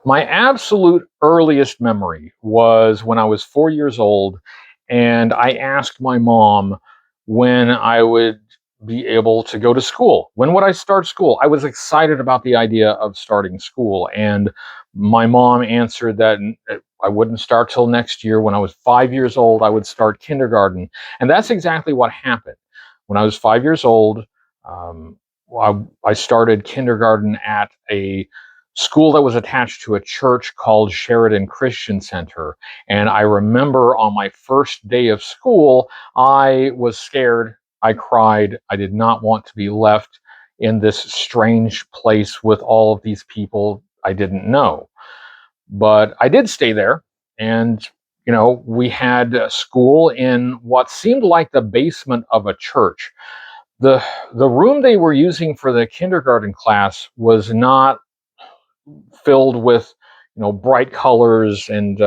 My absolute earliest memory was when I was 4 years old, and I asked my mom when I would be able to go to school. When would I start school? I was excited about the idea of starting school, and my mom answered that I wouldn't start till next year. When I was 5 years old, I would start kindergarten, and that's exactly what happened. When I was 5 years old, um, I started kindergarten at a school that was attached to a church called Sheridan Christian Center. And I remember on my first day of school, I was scared. I cried. I did not want to be left in this strange place with all of these people I didn't know. But I did stay there. And, we had school in what seemed like the basement of a church. The, the room they were using for the kindergarten class was not filled with bright colors and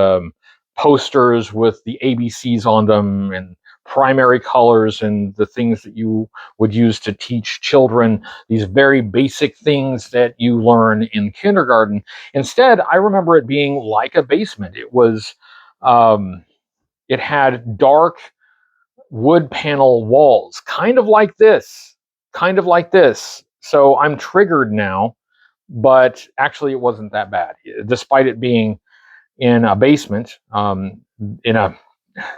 posters with the ABCs on them and primary colors and the things that you would use to teach children these very basic things that you learn in kindergarten. Instead, I remember it being like a basement. Um, it had dark wood panel walls, kind of like this. So I'm triggered now, but actually it wasn't that bad, despite it being in a basement, in a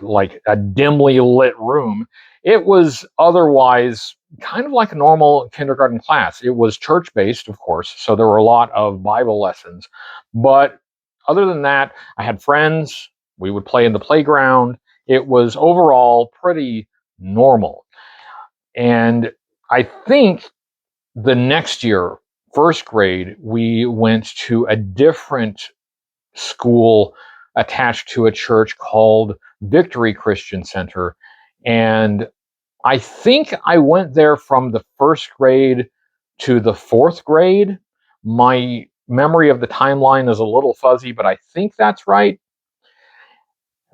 like a dimly lit room. It was otherwise kind of like a normal kindergarten class. It was church based, of course, so there were a lot of Bible lessons, but other than that, I had friends. We would play in the playground. It was overall pretty normal. And I think the next year, first grade, we went to a different school attached to a church called Victory Christian Center. And I think I went there from the first grade to the fourth grade. My memory of the timeline is a little fuzzy, but I think that's right.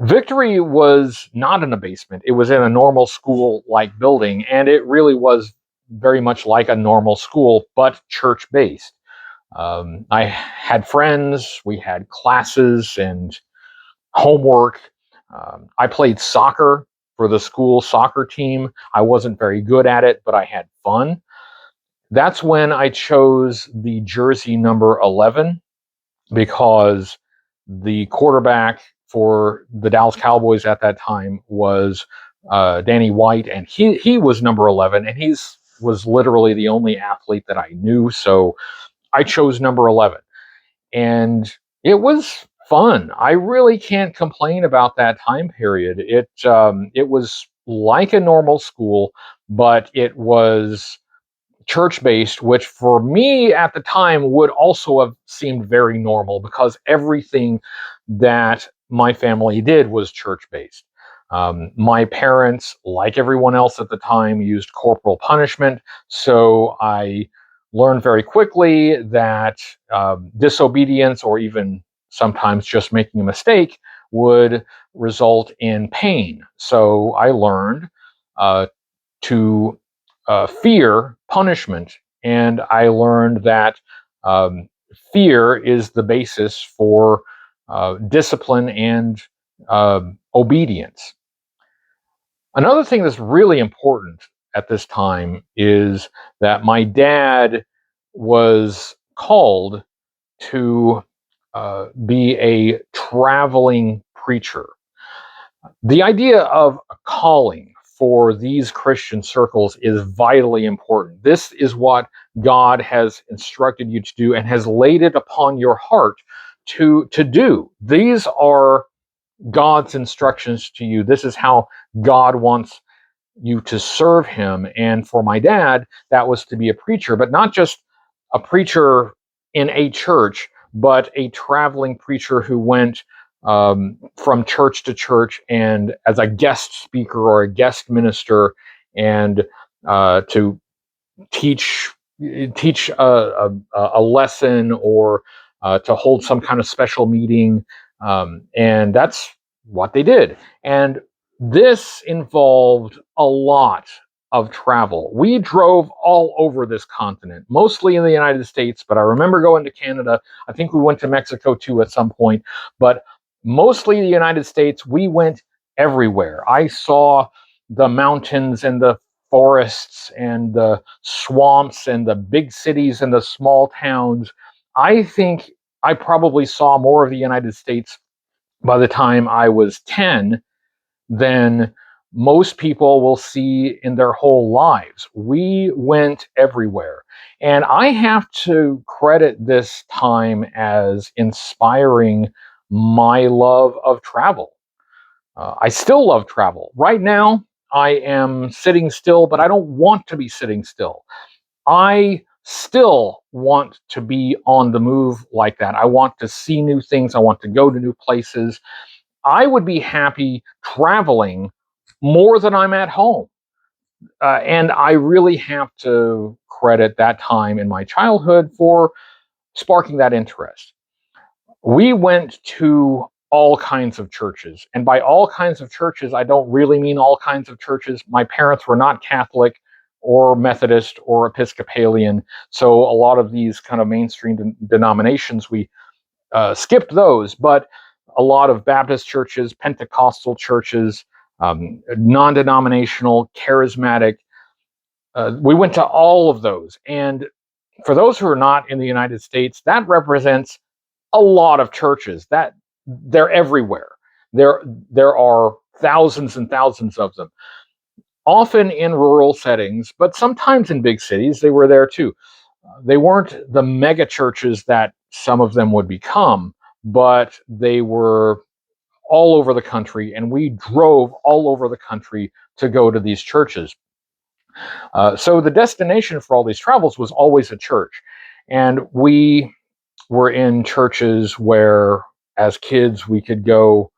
Victory was not in a basement. It was in a normal school like building, and it really was very much like a normal school, but church based. I had friends, we had classes and homework. I played soccer for the school soccer team. I wasn't very good at it, but I had fun. That's when I chose the jersey number 11 because the quarterback for the Dallas Cowboys at that time was Danny White, and he was number 11, and he's was literally the only athlete that I knew. So I chose number 11, and it was fun. I really can't complain about that time period. It was like a normal school, but it was church based, which for me at the time would also have seemed very normal because everything that my family did was church based. My parents, like everyone else at the time, used corporal punishment. So I learned very quickly that disobedience or even sometimes just making a mistake would result in pain. So I learned to fear punishment. And I learned that fear is the basis for discipline and obedience. Another thing that's really important at this time is that my dad was called to be a traveling preacher. The idea of a calling for these Christian circles is vitally important. This is what God has instructed you to do and has laid it upon your heart to do. These are God's instructions to you. This is how God wants you to serve him. And for my dad, that was to be a preacher, but not just a preacher in a church, but a traveling preacher who went from church to church and as a guest speaker or a guest minister, and to teach a lesson or to hold some kind of special meeting, and that's what they did. And this involved a lot of travel. We drove all over this continent, mostly in the United States, but I remember going to Canada. I think we went to Mexico too at some point, but mostly the United States. We went everywhere. I saw the mountains and the forests and the swamps and the big cities and the small towns. I think I probably saw more of the United States by the time I was 10 than most people will see in their whole lives. We went everywhere. And I have to credit this time as inspiring my love of travel. I still love travel. Right now, I am sitting still, but I don't want to be sitting still. I still want to be on the move like that. I want to see new things. I want to go to new places. I would be happy traveling more than I'm at home. And I really have to credit that time in my childhood for sparking that interest. We went to all kinds of churches. And by all kinds of churches, I don't really mean all kinds of churches. My parents were not Catholic or Methodist or Episcopalian. So a lot of these kind of mainstream denominations, we skipped those. But a lot of Baptist churches, Pentecostal churches, non denominational, charismatic, we went to all of those. And for those who are not in the United States, that represents a lot of churches. That they're everywhere. There, there are thousands and thousands of them, often in rural settings, but sometimes in big cities. They were there too. They weren't the mega churches that some of them would become, but they were all over the country, and we drove all over the country to go to these churches. So the destination for all these travels was always a church. And we were in churches where, as kids, we could go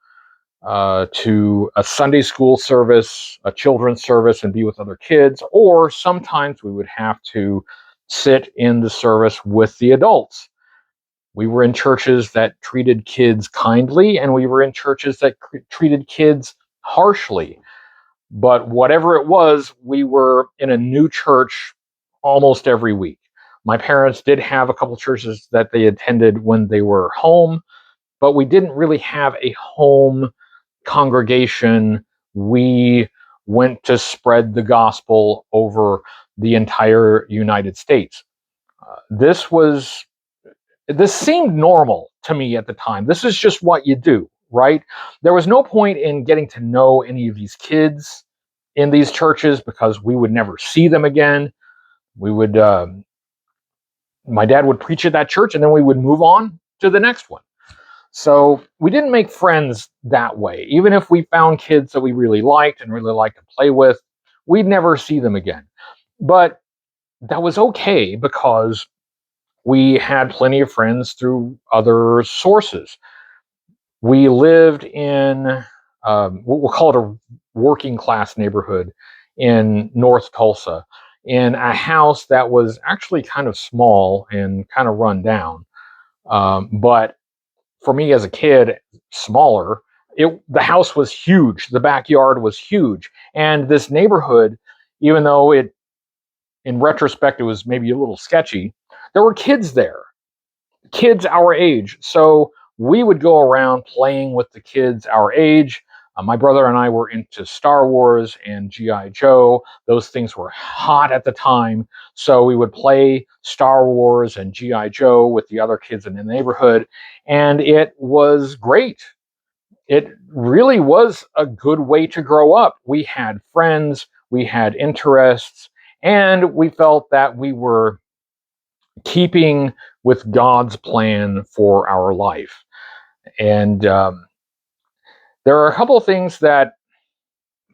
to a Sunday school service, a children's service, and be with other kids, or sometimes we would have to sit in the service with the adults. We were in churches that treated kids kindly, and we were in churches that treated kids harshly. But whatever it was, we were in a new church almost every week. My parents did have a couple churches that they attended when they were home, but we didn't really have a home congregation. We went to spread the gospel over the entire United States. This was this seemed normal to me at the time. This is just what you do, right? There was no point in getting to know any of these kids in these churches because we would never see them again. We would, my dad would preach at that church, and then we would move on to the next one. So we didn't make friends that way. Even if we found kids that we really liked and really liked to play with, we'd never see them again. But that was okay because we had plenty of friends through other sources. We lived in, we'll call it a working class neighborhood in North Tulsa, in a house that was actually kind of small and kind of run down. But for me as a kid, smaller, the house was huge. The backyard was huge. And this neighborhood, even though in retrospect, it was maybe a little sketchy, there were kids there, kids our age. So we would go around playing with the kids our age. My brother and I were into Star Wars and G.I. Joe. Those things were hot at the time. So we would play Star Wars and G.I. Joe with the other kids in the neighborhood. And it was great. It really was a good way to grow up. We had friends, we had interests, and we felt that we were keeping with God's plan for our life. And there are a couple of things that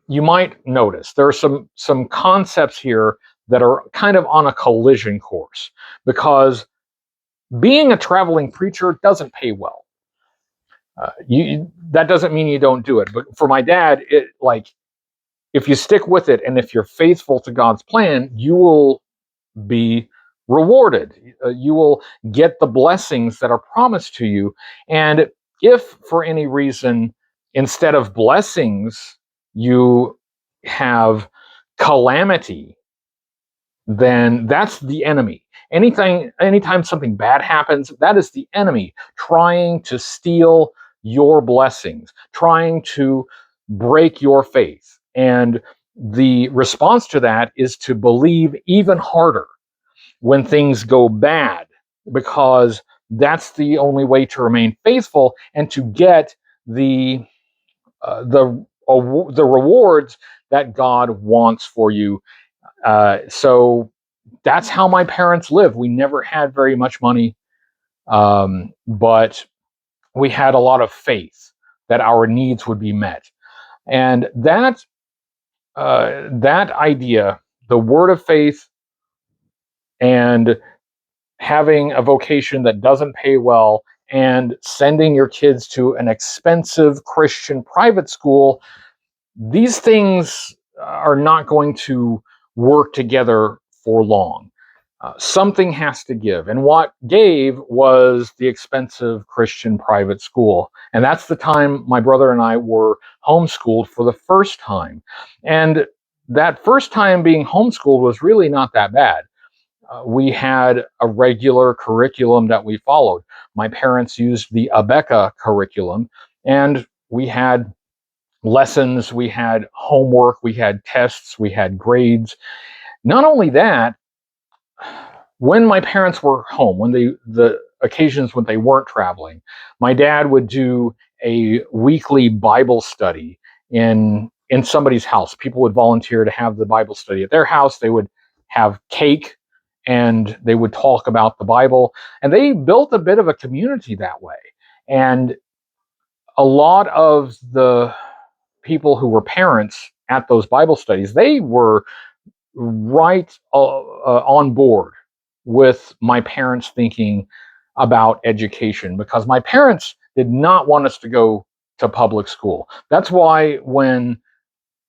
you might notice. There are some concepts here that are kind of on a collision course because being a traveling preacher doesn't pay well. That doesn't mean you don't do it. But for my dad, it like if you stick with it and if you're faithful to God's plan, you will be rewarded. You will get the blessings that are promised to you. And if for any reason, instead of blessings, you have calamity, then that's the enemy. Anytime something bad happens, that is the enemy trying to steal your blessings, trying to break your faith. And the response to that is to believe even harder when things go bad, because that's the only way to remain faithful and to get the the rewards that God wants for you. So that's how my parents lived. We never had very much money, but we had a lot of faith that our needs would be met, and that idea, the word of faith, and having a vocation that doesn't pay well, and sending your kids to an expensive Christian private school, these things are not going to work together for long. Something has to give. And what gave was the expensive Christian private school. And that's the time my brother and I were homeschooled for the first time. And that first time being homeschooled was really not that bad. We had a regular curriculum that we followed. My parents used the Abeka curriculum, and we had lessons, we had homework, we had tests, we had grades. Not only that, when my parents were home, when the occasions when they weren't traveling, my dad would do a weekly Bible study in somebody's house. People would volunteer to have the Bible study at their house. They would have cake and they would talk about the Bible, and they built a bit of a community that way. And a lot of the people who were parents at those Bible studies, they were right on board with my parents thinking about education, because my parents did not want us to go to public school. That's why when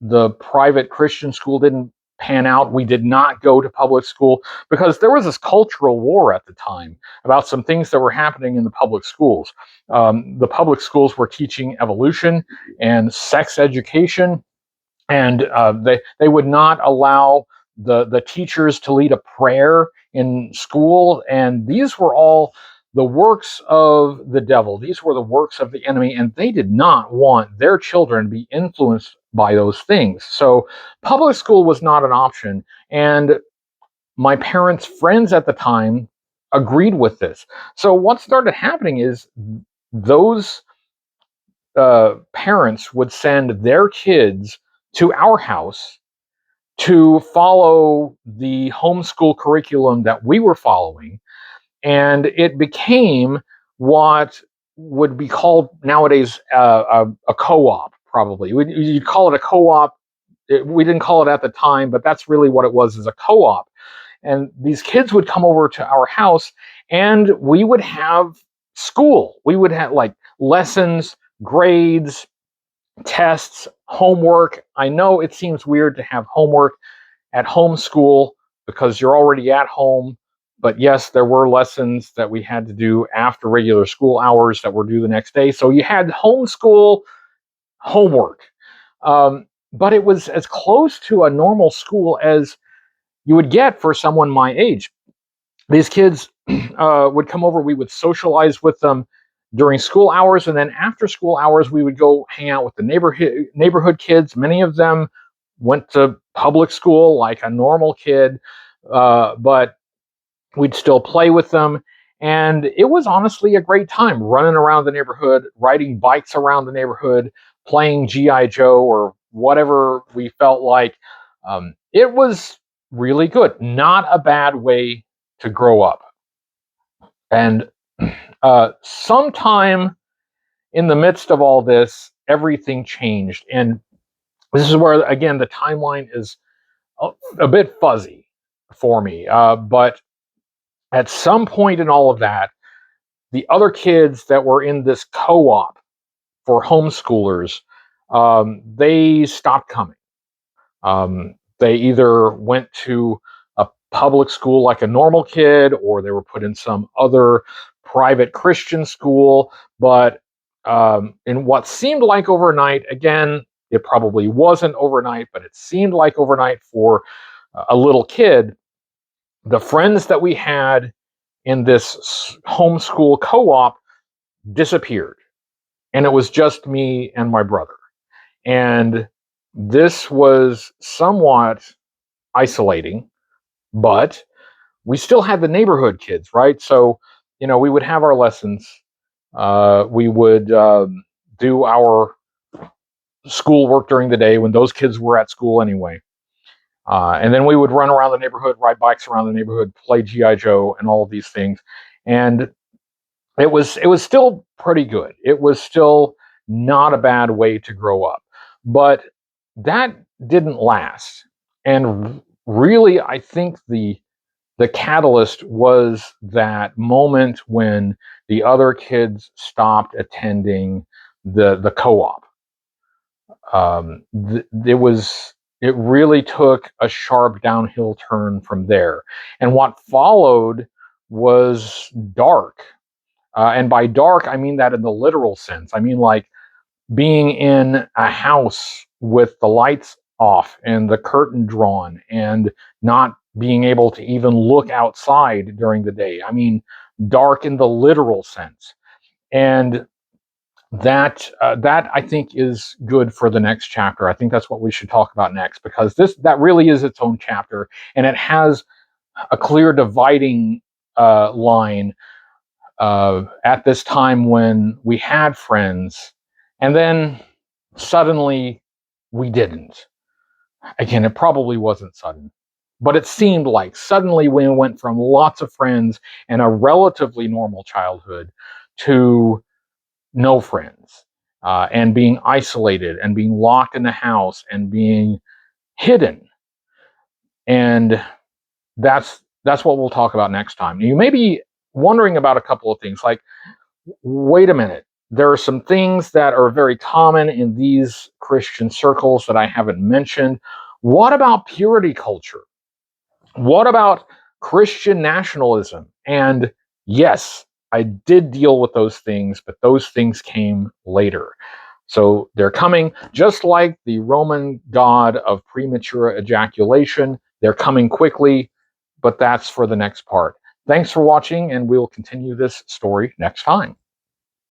the private Christian school didn't pan out, we did not go to public school, because there was this cultural war at the time about some things that were happening in the public schools. The public schools were teaching evolution and sex education, and they would not allow the teachers to lead a prayer in school, and these were all the works of the devil. These were the works of the enemy, and they did not want their children to be influenced by those things. So public school was not an option, and my parents' friends at the time agreed with this. So what started happening is those parents would send their kids to our house to follow the homeschool curriculum that we were following. And it became what would be called nowadays a co-op, probably. You'd call it a co-op. We didn't call it at the time, but that's really what it was, is a co-op. And these kids would come over to our house, and we would have school. We would have like lessons, grades, tests, homework. I know it seems weird to have homework at home school because you're already at home. But yes, there were lessons that we had to do after regular school hours that were due the next day. So you had homeschool homework. But it was as close to a normal school as you would get for someone my age. These kids would come over, we would socialize with them during school hours, and then after school hours, we would go hang out with the neighborhood kids. Many of them went to public school like a normal kid, but we'd still play with them. And it was honestly a great time running around the neighborhood, riding bikes around the neighborhood, playing G.I. Joe or whatever we felt like. It was really good. Not a bad way to grow up. And sometime in the midst of all this, everything changed. And this is where, again, the timeline is a bit fuzzy for me. But at some point in all of that, the other kids that were in this co-op for homeschoolers, they stopped coming. They either went to a public school like a normal kid, or they were put in some other private Christian school. But in what seemed like overnight, again, It probably wasn't overnight, but it seemed like overnight for a little kid. The friends that we had in this homeschool co-op disappeared, and it was just me and my brother. And this was somewhat isolating, but we still had the neighborhood kids, right? So, we would have our lessons. We would do our schoolwork during the day when those kids were at school anyway. And then we would run around the neighborhood, ride bikes around the neighborhood, play GI Joe, and all of these things. And it was still pretty good. It was still not a bad way to grow up, but that didn't last. And really, I think the catalyst was that moment when the other kids stopped attending the co-op. It really took a sharp downhill turn from there, and what followed was dark. And by dark, I mean that in the literal sense. I mean, like, being in a house with the lights off and the curtain drawn and not being able to even look outside during the day. I mean, dark in the literal sense. And that I think is good for the next chapter. I think that's what we should talk about next, because that really is its own chapter, and it has a clear dividing line at this time when we had friends, and then suddenly we didn't. Again, it probably wasn't sudden, but it seemed like suddenly we went from lots of friends and a relatively normal childhood to no friends, and being isolated and being locked in the house and being hidden. And that's what we'll talk about next time. You may be wondering about a couple of things, like, wait a minute, there are some things that are very common in these Christian circles that I haven't mentioned. What about purity culture? What about Christian nationalism? And yes, I did deal with those things, but those things came later. So they're coming, just like the Roman god of premature ejaculation. They're coming quickly, but that's for the next part. Thanks for watching, and we'll continue this story next time.